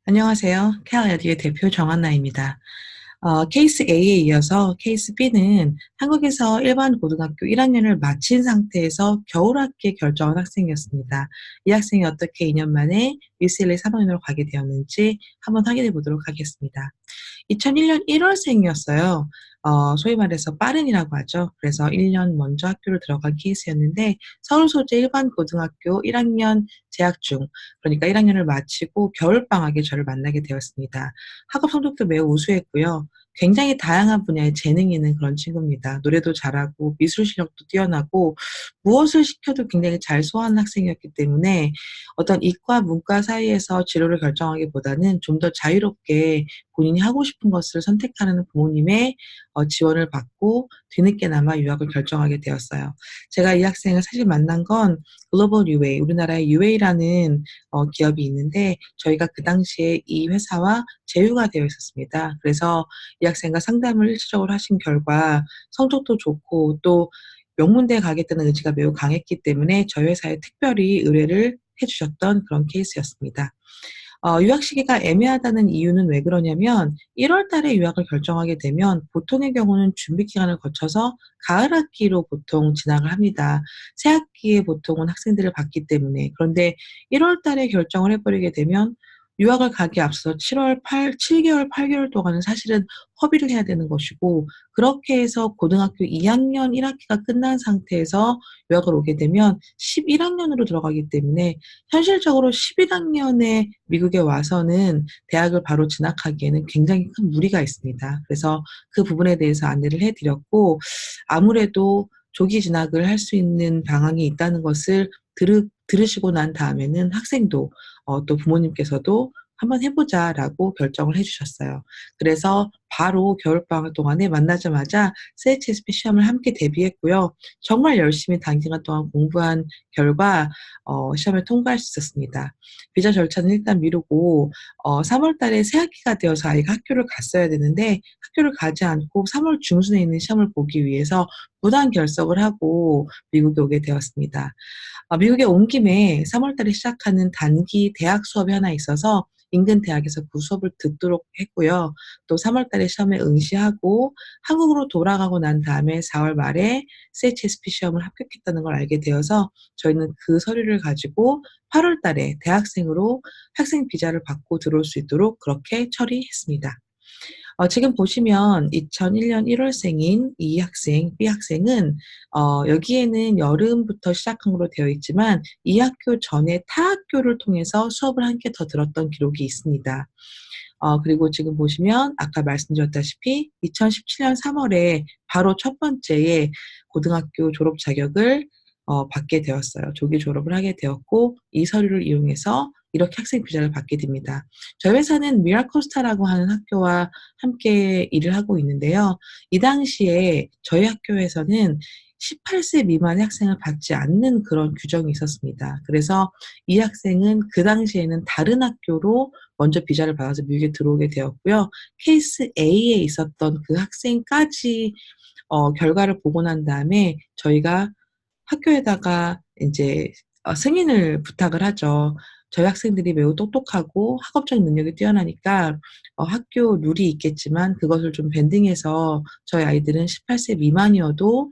안녕하세요. 케어레디의 대표 정한나입니다. 케이스 A에 이어서 케이스 B는 한국에서 일반 고등학교 1학년을 마친 상태에서 겨울 학기에 결정한 학생이었습니다. 이 학생이 어떻게 2년 만에 UCLA 3학년으로 가게 되었는지 한번 확인해 보도록 하겠습니다. 2001년 1월생이었어요. 소위 말해서 빠른이라고 하죠. 그래서 1년 먼저 학교를 들어간 케이스였는데 서울 소재 일반 고등학교 1학년 재학 중, 그러니까 1학년을 마치고 겨울방학에 저를 만나게 되었습니다. 학업 성적도 매우 우수했고요. 굉장히 다양한 분야에 재능이 있는 그런 친구입니다. 노래도 잘하고 미술 실력도 뛰어나고 무엇을 시켜도 굉장히 잘 소화하는 학생이었기 때문에 어떤 이과, 문과 사이에서 진로를 결정하기보다는 좀 더 자유롭게 본인이 하고 싶은 것을 선택하는 부모님의 지원을 받고 뒤늦게나마 유학을 결정하게 되었어요. 제가 이 학생을 사실 만난 건 글로벌 UA, 우리나라의 UA라는 기업이 있는데 저희가 그 당시에 이 회사와 제휴가 되어 있었습니다. 그래서 이 학생과 상담을 일차적으로 하신 결과 성적도 좋고 또 명문대에 가겠다는 의지가 매우 강했기 때문에 저희 회사에 특별히 의뢰를 해 주셨던 그런 케이스였습니다. 유학 시기가 애매하다는 이유는 왜 그러냐면 1월 달에 유학을 결정하게 되면 보통의 경우는 준비 기간을 거쳐서 가을 학기로 보통 진학을 합니다. 새 학기에 보통은 학생들을 받기 때문에. 그런데 1월 달에 결정을 해 버리게 되면 유학을 가기에 앞서 7 개월, 8 개월 동안은 사실은 허비를 해야 되는 것이고, 그렇게 해서 고등학교 2 학년 1 학기가 끝난 상태에서 유학을 오게 되면 11 학년으로 들어가기 때문에 현실적으로 11 학년에 미국에 와서는 대학을 바로 진학하기에는 굉장히 큰 무리가 있습니다. 그래서 그 부분에 대해서 안내를 해 드렸고, 아무래도 조기 진학을 할 수 있는 방안이 있다는 것을 들으시고 난 다음에는 학생도 또 부모님께서도 "한번 해 보자."라고 결정을 해 주셨어요. 그래서 바로 겨울방학 동안에 만나자마자 CHSP 시험을 함께 대비했고요. 정말 열심히 단기간 동안 공부한 결과 시험을 통과할 수 있었습니다. 비자 절차는 일단 미루고 3월 달에 새 학기가 되어서 아이가 학교를 갔어야 되는데 학교를 가지 않고 3월 중순에 있는 시험을 보기 위해서 무단 결석을 하고 미국에 오게 되었습니다. 미국에 온 김에 3월 달에 시작하는 단기 대학 수업이 하나 있어서 인근 대학에서 그 수업을 듣도록 했고요. 또 3월 달에 시험에 응시하고 한국으로 돌아가고 난 다음에 4월 말에 CHSP 시험을 합격했다는 걸 알게 되어서 저희는 그 서류를 가지고 8월 달에 대학생으로 학생 비자를 받고 들어올 수 있도록 그렇게 처리했습니다. 지금 보시면 2001년 1 월생인 이 학생, B 학생은 여기에는 여름부터 시작한 걸로 되어 있지만 이 학교 전에 타 학교를 통해서 수업을 한 개 더 들었던 기록이 있습니다. 그리고 지금 보시면 아까 말씀드렸다시피 2017년 3 월에 바로 첫 번째에 고등학교 졸업 자격을 받게 되었어요. 조기 졸업을 하게 되었고 이 서류를 이용해서 이렇게 학생 비자를 받게 됩니다. 저희 회사는 미라코스타라고 하는 학교와 함께 일을 하고 있는데요. 이 당시에 저희 학교에서는 18세 미만의 학생을 받지 않는 그런 규정이 있었습니다. 그래서 이 학생은 그 당시에는 다른 학교로 먼저 비자를 받아서 미국에 들어오게 되었고요. 케이스 A에 있었던 그 학생까지 결과를 보고 난 다음에 저희가 학교에다가 인제 승인을 부탁을 하죠. 저희 학생들이 매우 똑똑하고 학업적 능력이 뛰어나니까 학교 룰이 있겠지만 그것을 좀 밴딩해서 "저희 아이들은 18세 미만이어도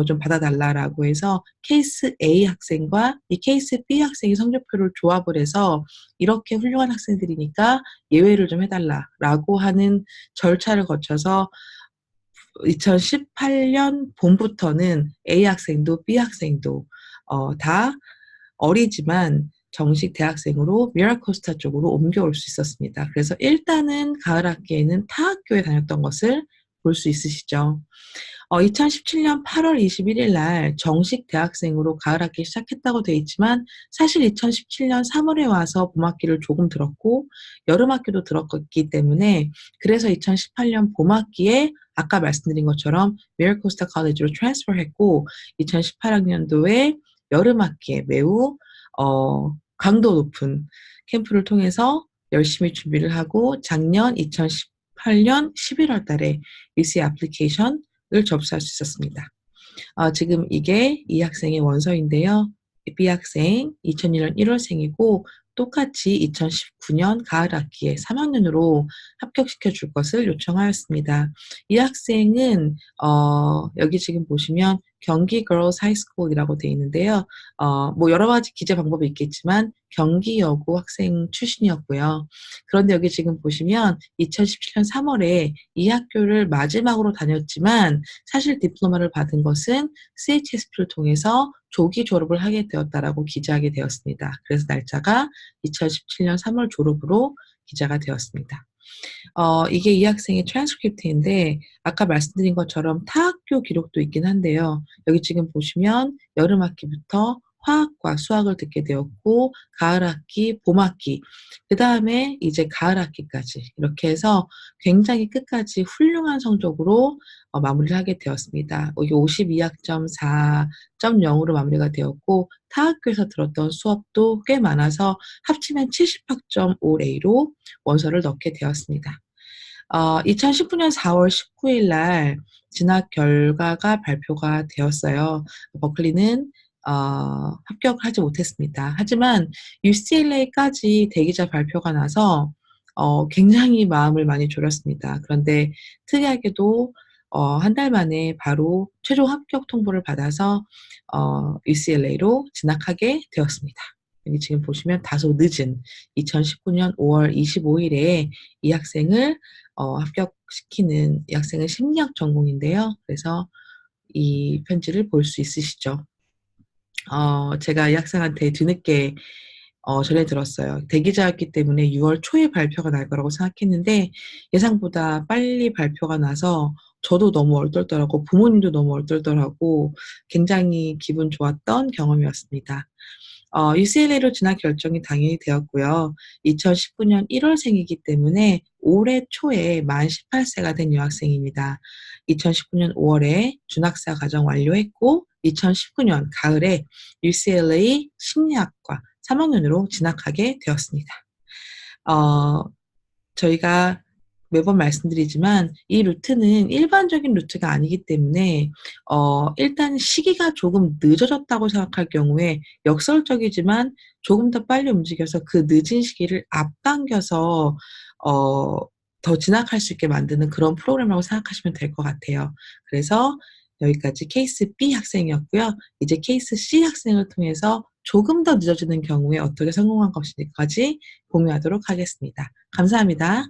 좀 받아 달라."라고 해서 케이스 A 학생과 이 케이스 B 학생의 성적표를 조합을 해서 "이렇게 훌륭한 학생들이니까 예외를 좀 해 달라."라고 하는 절차를 거쳐서 2018년 봄부터는 A 학생도 B 학생도 다 어리지만 정식 대학생으로 미라코스타 쪽으로 옮겨올 수 있었습니다. 그래서 일단은 가을 학기에는 타 학교에 다녔던 것을 볼 수 있으시죠. 2017년 8월 21일 날 정식 대학생으로 가을 학기 시작했다고 돼 있지만 사실 2017년 3 월에 와서 봄 학기를 조금 들었고 여름 학기도 들었기 때문에 그래서 2018년 봄 학기에 아까 말씀드린 것처럼 미라코스타 칼리지로 트랜스퍼했고 2018 학년도에 여름 학기에 매우 강도 높은 캠프를 통해서 열심히 준비를 하고 작년 2018년 11월 달에 UC 애플리케이션을 접수할 수 있었습니다. 지금 이게 이 학생의 원서인데요. 이 B 학생 2001년 1 월생이고 똑같이 2019년 가을 학기에 3 학년으로 합격시켜 줄 것을 요청하였습니다. 이 학생은 여기 지금 보시면 경기 걸스 하이스쿨이라고 되어 있는데요. 뭐 여러 가지 기재 방법이 있겠지만 경기여고 학생 출신이었고요. 그런데 여기 지금 보시면 2017년 3월에 이 학교를 마지막으로 다녔지만 사실 디플로마를 받은 것은 CHSP를 통해서 조기 졸업을 하게 되었다라고 기재하게 되었습니다. 그래서 날짜가 2017년 3월 졸업으로 기재가 되었습니다. 이게 이 학생의 트랜스크립트인데 아까 말씀드린 것처럼 타학교 기록도 있긴 한데요. 여기 지금 보시면 여름 학기부터 화학과 수학을 듣게 되었고 가을 학기, 봄 학기, 그다음에 이제 가을 학기까지 이렇게 해서 굉장히 끝까지 훌륭한 성적으로 마무리를 하게 되었습니다. 이게 52학점 4.0으로 마무리가 되었고 타학교에서 들었던 수업도 꽤 많아서 합치면 70학점 5A로 원서를 넣게 되었습니다. 2019년 4월 19일 날 진학 결과가 발표가 되었어요. 버클리는 합격을 하지 못했습니다. 하지만 UCLA까지 대기자 발표가 나서 굉장히 마음을 많이 졸였습니다. 그런데 특이하게도 한 달 만에 바로 최종 합격 통보를 받아서 UCLA로 진학하게 되었습니다. 여기 지금 보시면 다소 늦은 2019년 5월 25일에 이 학생을 합격시키는, 이 학생은 심리학 전공인데요. 그래서 이 편지를 볼 수 있으시죠. 제가 이 학생한테 뒤늦게 전해 들었어요. 대기자였기 때문에 6월 초에 발표가 날 거라고 생각했는데 예상보다 빨리 발표가 나서 저도 너무 얼떨떨하고 부모님도 너무 얼떨떨하고 굉장히 기분 좋았던 경험이었습니다. UCLA로 진학 결정이 당연히 되었고요. 2019년 1월생이기 때문에 올해 초에 만 18세가 된 여학생입니다. 2019년 5월에 준학사 과정 완료했고 2019년 가을에 UCLA 심리학과 3학년으로 진학하게 되었습니다. 저희가 매번 말씀드리지만 이 루트는 일반적인 루트가 아니기 때문에 일단 시기가 조금 늦어졌다고 생각할 경우에 역설적이지만 조금 더 빨리 움직여서 그 늦은 시기를 앞당겨서 더 진학할 수 있게 만드는 그런 프로그램이라고 생각하시면 될 것 같아요. 그래서 여기까지 케이스 B 학생이었고요. 이제 케이스 C 학생을 통해서 조금 더 늦어지는 경우에 어떻게 성공한 것인지까지 공유하도록 하겠습니다. 감사합니다.